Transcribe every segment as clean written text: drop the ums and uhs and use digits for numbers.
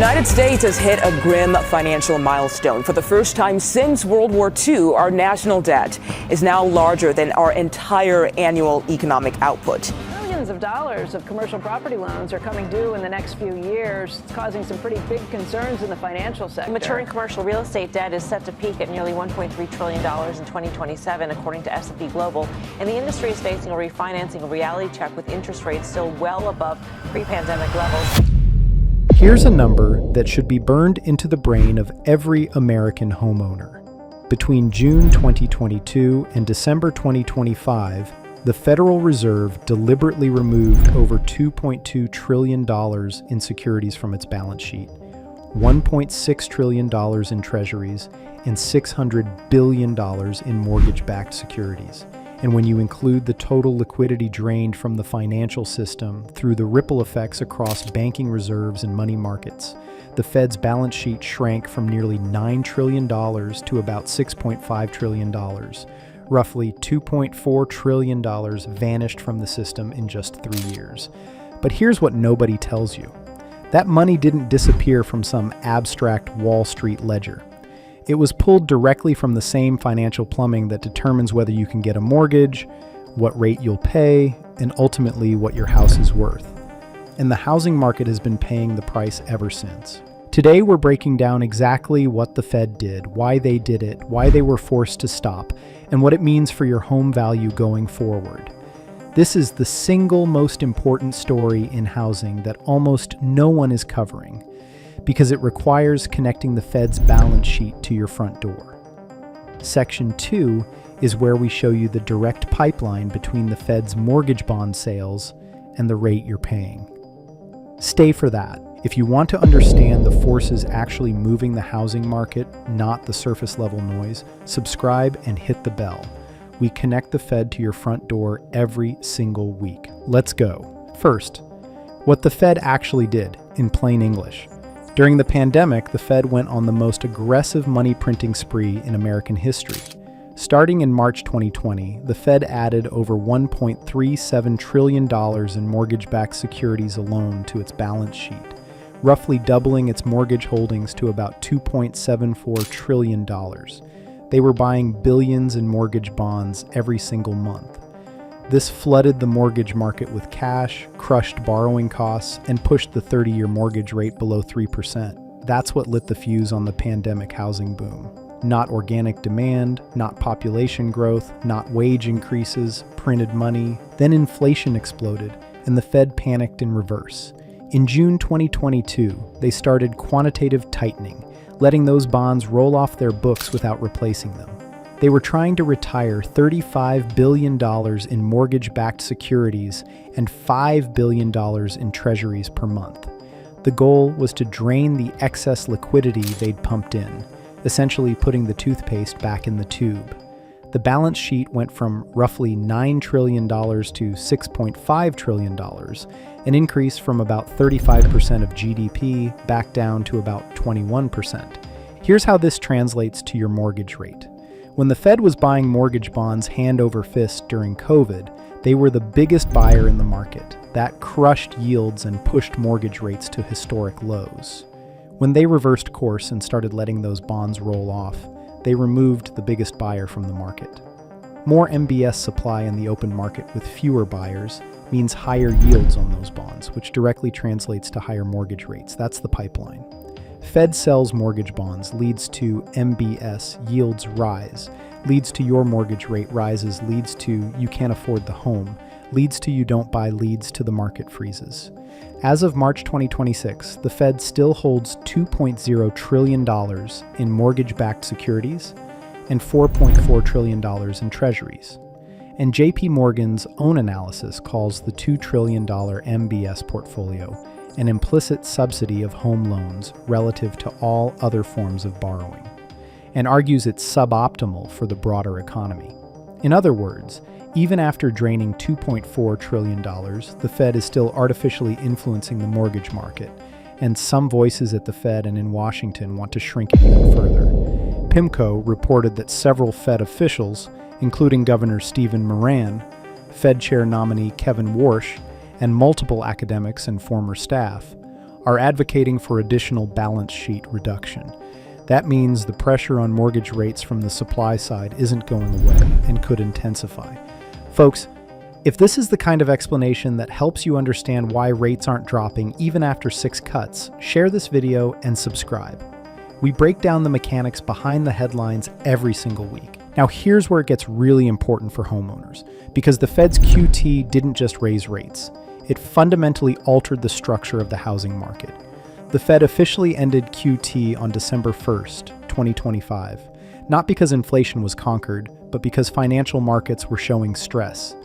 United States has hit a grim financial milestone. For the first time since World War II, our national debt is now larger than our entire annual economic output. Billions of dollars of commercial property loans are coming due in the next few years. It's causing some pretty big concerns in the financial sector. Maturing commercial real estate debt is set to peak at nearly $1.3 trillion in 2027, according to S&P Global. And the industry is facing a refinancing reality check with interest rates still well above pre-pandemic levels. Here's a number that should be burned into the brain of every American homeowner. Between June 2022 and December 2025, the Federal Reserve deliberately removed over $2.2 trillion in securities from its balance sheet, $1.6 trillion in treasuries, and $600 billion in mortgage-backed securities. And when you include the total liquidity drained from the financial system through the ripple effects across banking reserves and money markets, the Fed's balance sheet shrank from nearly $9 trillion to about $6.5 trillion. Roughly $2.4 trillion vanished from the system in just 3 years. But here's what nobody tells you. That money didn't disappear from some abstract Wall Street ledger. It was pulled directly from the same financial plumbing that determines whether you can get a mortgage, what rate you'll pay, and ultimately what your house is worth. And the housing market has been paying the price ever since. Today we're breaking down exactly what the Fed did, why they did it, why they were forced to stop, and what it means for your home value going forward. This is the single most important story in housing that almost no one is covering, because it requires connecting the Fed's balance sheet to your front door. Section 2 is where we show you the direct pipeline between the Fed's mortgage bond sales and the rate you're paying. Stay for that. If you want to understand the forces actually moving the housing market, not the surface level noise, subscribe and hit the bell. We connect the Fed to your front door every single week. Let's go. First, what the Fed actually did, in plain English. During the pandemic, the Fed went on the most aggressive money printing spree in American history. Starting in March 2020, the Fed added over $1.37 trillion in mortgage-backed securities alone to its balance sheet, roughly doubling its mortgage holdings to about $2.74 trillion. They were buying billions in mortgage bonds every single month. This flooded the mortgage market with cash, crushed borrowing costs, and pushed the 30-year mortgage rate below 3%. That's what lit the fuse on the pandemic housing boom. Not organic demand, not population growth, not wage increases, printed money. Then inflation exploded, and the Fed panicked in reverse. In June 2022, they started quantitative tightening, letting those bonds roll off their books without replacing them. They were trying to retire $35 billion in mortgage-backed securities and $5 billion in treasuries per month. The goal was to drain the excess liquidity they'd pumped in, essentially putting the toothpaste back in the tube. The balance sheet went from roughly $9 trillion to $6.5 trillion, an increase from about 35% of GDP back down to about 21%. Here's how this translates to your mortgage rate. When the Fed was buying mortgage bonds hand over fist during COVID, they were the biggest buyer in the market. That crushed yields and pushed mortgage rates to historic lows. When they reversed course and started letting those bonds roll off, they removed the biggest buyer from the market. More MBS supply in the open market with fewer buyers means higher yields on those bonds, which directly translates to higher mortgage rates. That's the pipeline. Fed sells mortgage bonds, leads to MBS, yields rise, leads to your mortgage rate rises, leads to you can't afford the home, leads to you don't buy, leads to the market freezes. As of March 2026, the Fed still holds $2.0 trillion in mortgage-backed securities and $4.4 trillion in treasuries. And JP Morgan's own analysis calls the $2 trillion MBS portfolio an implicit subsidy of home loans relative to all other forms of borrowing, and argues it's suboptimal for the broader economy. In other words, even after draining $2.4 trillion, the Fed is still artificially influencing the mortgage market, and some voices at the Fed and in Washington want to shrink it even further. PIMCO reported that several Fed officials, including Governor Stephen Moran, Fed Chair nominee Kevin Warsh, and multiple academics and former staff, are advocating for additional balance sheet reduction. That means the pressure on mortgage rates from the supply side isn't going away and could intensify. Folks, if this is the kind of explanation that helps you understand why rates aren't dropping even after 6 cuts, share this video and subscribe. We break down the mechanics behind the headlines every single week. Now here's where it gets really important for homeowners, because the Fed's QT didn't just raise rates. It fundamentally altered the structure of the housing market. The Fed officially ended QT on December 1st, 2025, not because inflation was conquered, but because financial markets were showing stress.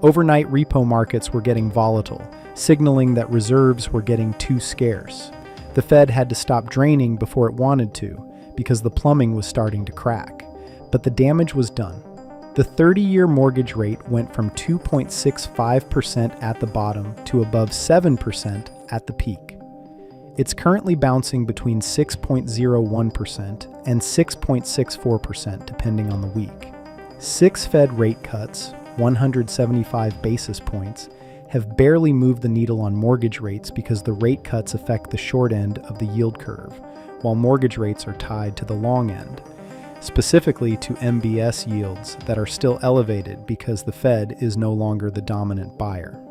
Overnight repo markets were getting volatile, signaling that reserves were getting too scarce. The Fed had to stop draining before it wanted to, because the plumbing was starting to crack. But the damage was done. The 30-year mortgage rate went from 2.65% at the bottom to above 7% at the peak. It's currently bouncing between 6.01% and 6.64% depending on the week. 6 Fed rate cuts, 175 basis points, have barely moved the needle on mortgage rates because the rate cuts affect the short end of the yield curve, while mortgage rates are tied to the long end, specifically to MBS yields that are still elevated because the Fed is no longer the dominant buyer.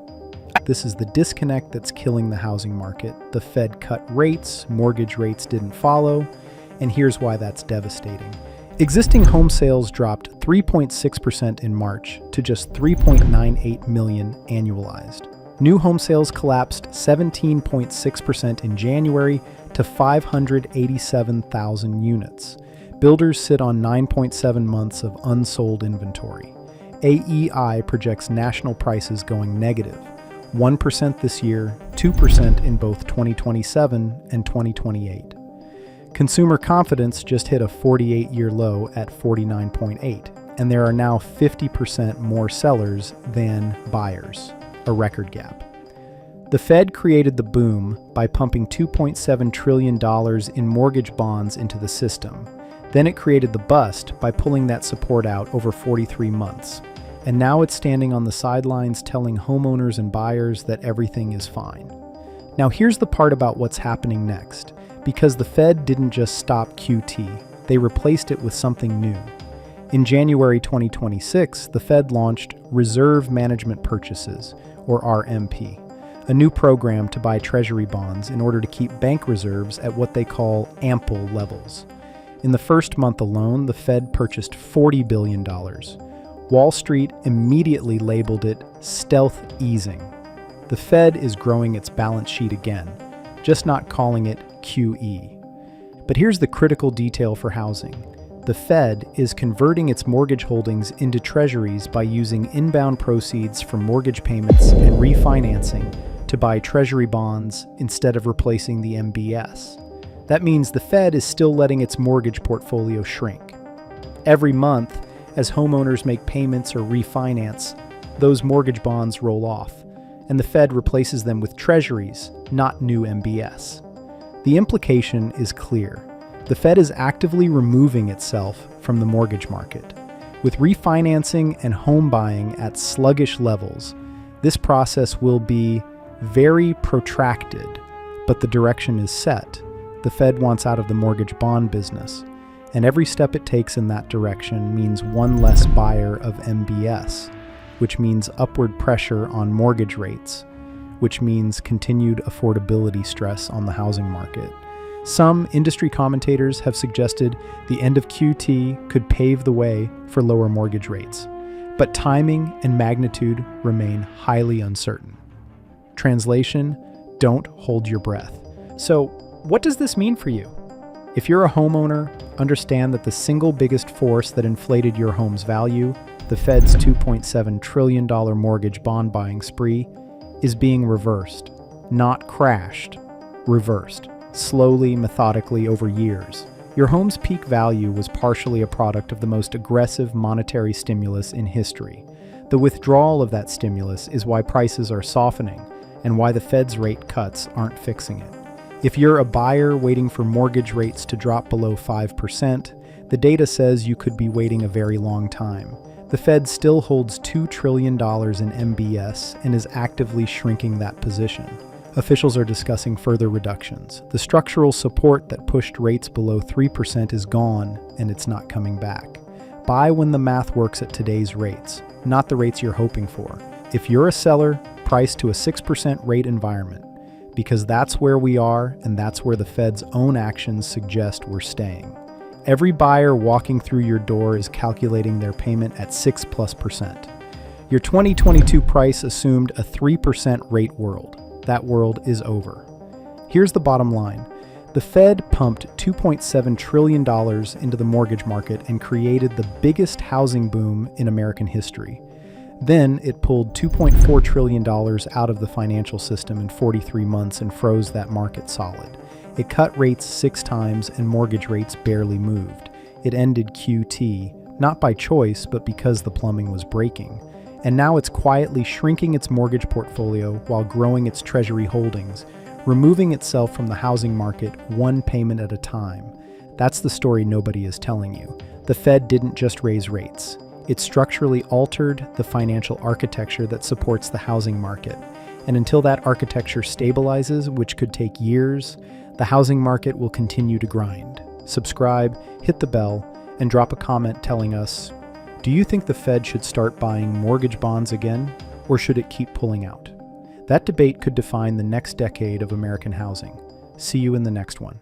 This is the disconnect that's killing the housing market. The Fed cut rates, mortgage rates didn't follow, and here's why that's devastating. Existing home sales dropped 3.6% in March to just 3.98 million annualized. New home sales collapsed 17.6% in January to 587,000 units. Builders sit on 9.7 months of unsold inventory. AEI projects national prices going negative, 1% this year, 2% in both 2027 and 2028. Consumer confidence just hit a 48-year low at 49.8, and there are now 50% more sellers than buyers, a record gap. The Fed created the boom by pumping $2.7 trillion in mortgage bonds into the system. Then it created the bust by pulling that support out over 43 months. And now it's standing on the sidelines telling homeowners and buyers that everything is fine. Now here's the part about what's happening next. Because the Fed didn't just stop QT, they replaced it with something new. In January 2026, the Fed launched Reserve Management Purchases, or RMP, a new program to buy treasury bonds in order to keep bank reserves at what they call ample levels. In the first month alone, the Fed purchased $40 billion. Wall Street immediately labeled it stealth easing. The Fed is growing its balance sheet again, just not calling it QE. But here's the critical detail for housing. The Fed is converting its mortgage holdings into treasuries by using inbound proceeds from mortgage payments and refinancing to buy treasury bonds instead of replacing the MBS. That means the Fed is still letting its mortgage portfolio shrink. Every month, as homeowners make payments or refinance, those mortgage bonds roll off, and the Fed replaces them with treasuries, not new MBS. The implication is clear. The Fed is actively removing itself from the mortgage market. With refinancing and home buying at sluggish levels, this process will be very protracted, but the direction is set. The Fed wants out of the mortgage bond business, and every step it takes in that direction means one less buyer of MBS, which means upward pressure on mortgage rates, which means continued affordability stress on the housing market. Some industry commentators have suggested the end of QT could pave the way for lower mortgage rates, but timing and magnitude remain highly uncertain. Translation, don't hold your breath. So, what does this mean for you? If you're a homeowner, understand that the single biggest force that inflated your home's value, the Fed's $2.7 trillion mortgage bond buying spree, is being reversed, not crashed, reversed, slowly, methodically over years. Your home's peak value was partially a product of the most aggressive monetary stimulus in history. The withdrawal of that stimulus is why prices are softening and why the Fed's rate cuts aren't fixing it. If you're a buyer waiting for mortgage rates to drop below 5%, the data says you could be waiting a very long time. The Fed still holds $2 trillion in MBS and is actively shrinking that position. officials are discussing further reductions. The structural support that pushed rates below 3% is gone, and it's not coming back. Buy when the math works at today's rates, not the rates you're hoping for. If you're a seller, price to a 6% rate environment, because that's where we are, and that's where the Fed's own actions suggest we're staying. Every buyer walking through your door is calculating their payment at 6+%. Your 2022 price assumed a 3% rate world. That world is over. Here's the bottom line. The Fed pumped $2.7 trillion into the mortgage market and created the biggest housing boom in American history. Then it pulled $2.4 trillion out of the financial system in 43 months and froze that market solid. It cut rates 6 times and mortgage rates barely moved. It ended QT, not by choice, but because the plumbing was breaking. And now it's quietly shrinking its mortgage portfolio while growing its treasury holdings, removing itself from the housing market one payment at a time. That's the story nobody is telling you. The Fed didn't just raise rates. It structurally altered the financial architecture that supports the housing market. And until that architecture stabilizes, which could take years, the housing market will continue to grind. Subscribe, hit the bell, and drop a comment telling us, do you think the Fed should start buying mortgage bonds again, or should it keep pulling out? That debate could define the next decade of American housing. See you in the next one.